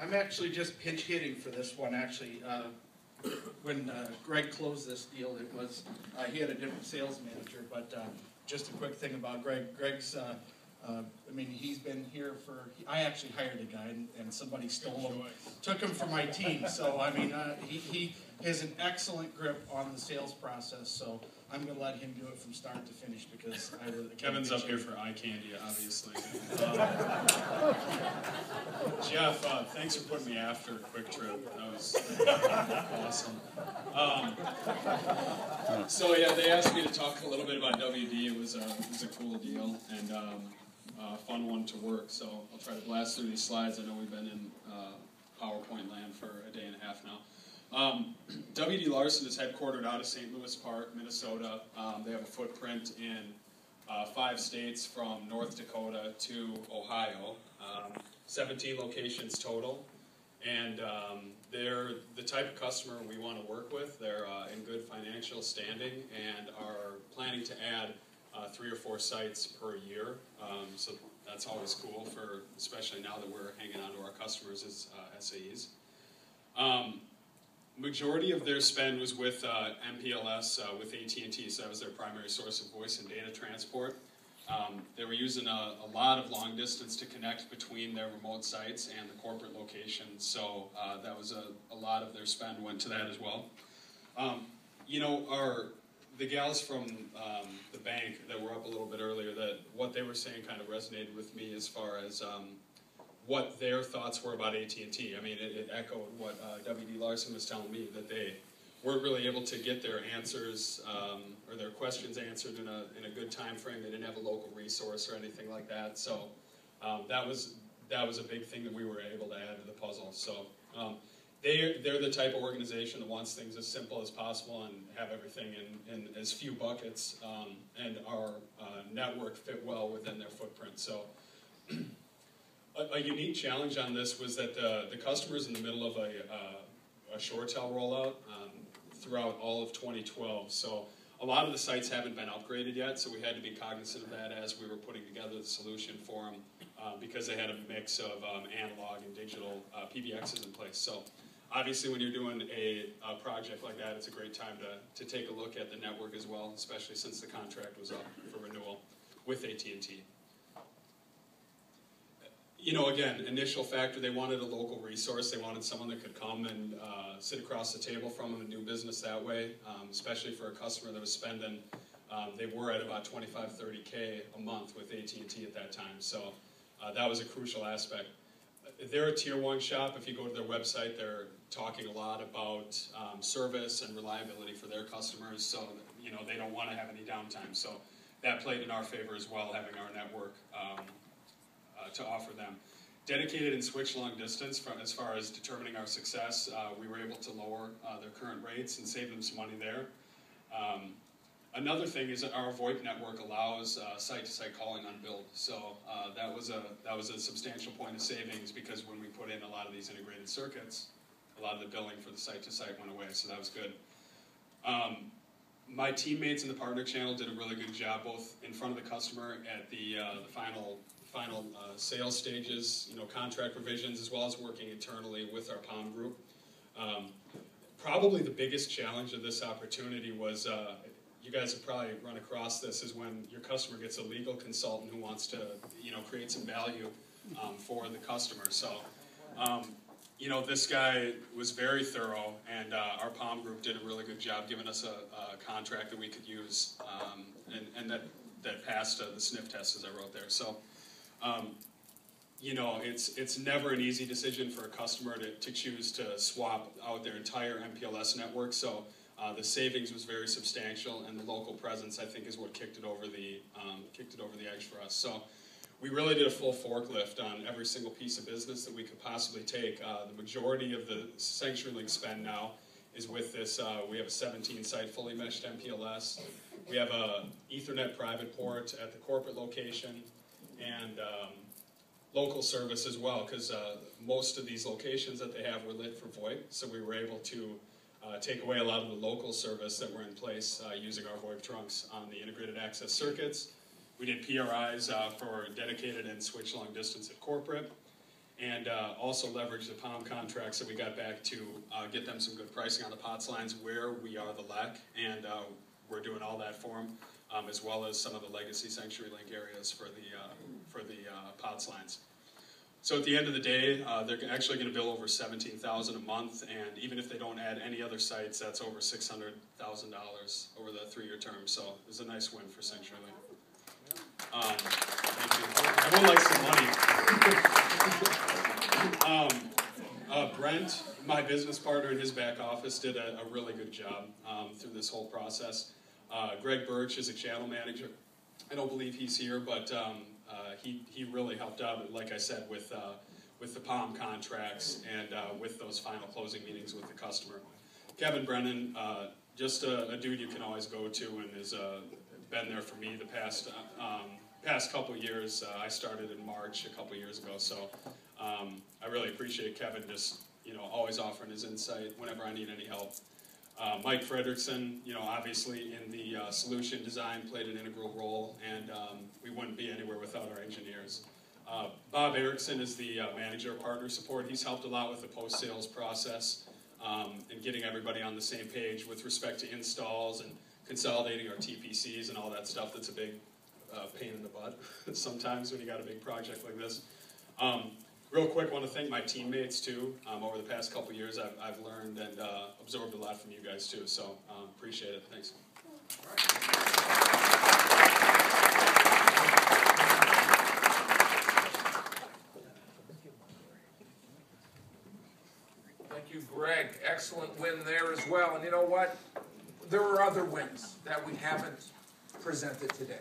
I'm actually just pinch hitting for this one, actually. When Greg closed this deal, it was, he had a different sales manager, but just a quick thing about Greg. Greg's, I mean, he's been here for, I actually hired a guy and somebody stole him, took him from my team. So, I mean, he has an excellent grip on the sales process, so I'm going to let him do it from start to finish because I really Kevin's up here for eye candy, obviously. Jeff, thanks for putting me after Quick Trip. That was awesome. So yeah, they asked me to talk a little bit about WD. It was a cool deal and a fun one to work. So I'll try to blast through these slides. I know we've been in PowerPoint land for a day and a half now. WD Larson is headquartered out of St. Louis Park, Minnesota. They have a footprint in 5 states from North Dakota to Ohio, 17 locations total. And they're the type of customer we want to work with. They're in good financial standing and are planning to add 3 or 4 sites per year. So that's always cool, for especially now that we're hanging on to our customers as SAEs. Majority of their spend was with MPLS, with AT&T, so that was their primary source of voice and data transport. They were using a lot of long distance to connect between their remote sites and the corporate locations, so that was a lot of their spend went to that as well. You know, the gals from the bank that were up a little bit earlier, that what they were saying kind of resonated with me as far as what their thoughts were about AT&T. I mean, it echoed what WD Larson was telling me, that they weren't really able to get their answers or their questions answered in a good time frame. They didn't have a local resource or anything like that. So that was a big thing that we were able to add to the puzzle. So they're the type of organization that wants things as simple as possible and have everything in as few buckets, and our network fit well within their footprint. So. A unique challenge on this was that the customer's in the middle of a ShoreTel rollout throughout all of 2012. So a lot of the sites haven't been upgraded yet, so we had to be cognizant of that as we were putting together the solution for them, because they had a mix of analog and digital PBXs in place. So obviously when you're doing a project like that, it's a great time to take a look at the network as well, especially since the contract was up for renewal with AT&T. You know, again, initial factor, they wanted a local resource. They wanted someone that could come and sit across the table from them and do business that way, especially for a customer that was spending, they were at about 25, 30K a month with AT&T at that time. So that was a crucial aspect. They're a tier 1 shop. If you go to their website, they're talking a lot about service and reliability for their customers. So, you know, they don't want to have any downtime. So that played in our favor as well, having our network to offer them. Dedicated and switch long distance, as far as determining our success, we were able to lower their current rates and save them some money there. Another thing is that our VoIP network allows site-to-site calling on build. So that was a substantial point of savings, because when we put in a lot of these integrated circuits, a lot of the billing for the site-to-site went away, so that was good. My teammates in the partner channel did a really good job, both in front of the customer at the final sales stages, you know, contract revisions, as well as working internally with our POM group. Probably the biggest challenge of this opportunity was, you guys have probably run across this, is when your customer gets a legal consultant who wants to, you know, create some value for the customer. So, you know, this guy was very thorough, and our POM group did a really good job giving us a contract that we could use, and that passed the sniff test, as I wrote there. So. You know, it's never an easy decision for a customer to choose to swap out their entire MPLS network. So the savings was very substantial, and the local presence, I think, is what kicked it over the edge for us. So we really did a full forklift on every single piece of business that we could possibly take. The majority of the CenturyLink spend now is with this. We have a 17-site fully meshed MPLS. We have a Ethernet private port at the corporate location, and local service as well, because most of these locations that they have were lit for VoIP, so we were able to take away a lot of the local service that were in place using our VoIP trunks on the integrated access circuits. We did PRIs for dedicated and switch long distance at corporate, and also leverage the POM contracts that we got back to get them some good pricing on the POTS lines where we are the LEC, and we're doing all that for them, as well as some of the legacy CenturyLink areas for the POTS lines. So at the end of the day, they're actually going to bill over $17,000 a month, and even if they don't add any other sites, that's over $600,000 over the 3-year term. So it was a nice win for CenturyLink. Thank you. Everyone likes some money. Brent, my business partner in his back office, did a really good job through this whole process. Greg Birch is a channel manager. I don't believe he's here, but he really helped out, like I said, with the POM contracts and with those final closing meetings with the customer. Kevin Brennan, just a dude you can always go to, and has been there for me the past couple years. I started in March a couple years ago, so I really appreciate Kevin just always offering his insight whenever I need any help. Mike Fredrickson, obviously in the solution design played an integral role, and we wouldn't be anywhere without our engineers. Bob Erickson is the manager of partner support. He's helped a lot with the post-sales process and getting everybody on the same page with respect to installs and consolidating our TPCs and all that stuff. That's a big pain in the butt sometimes when you got a big project like this. Real quick, I want to thank my teammates too. Over the past couple years, I've learned and absorbed a lot from you guys too, so appreciate it. Thanks. Thank you, Greg. Excellent win there as well. And you know what? There are other wins that we haven't presented today.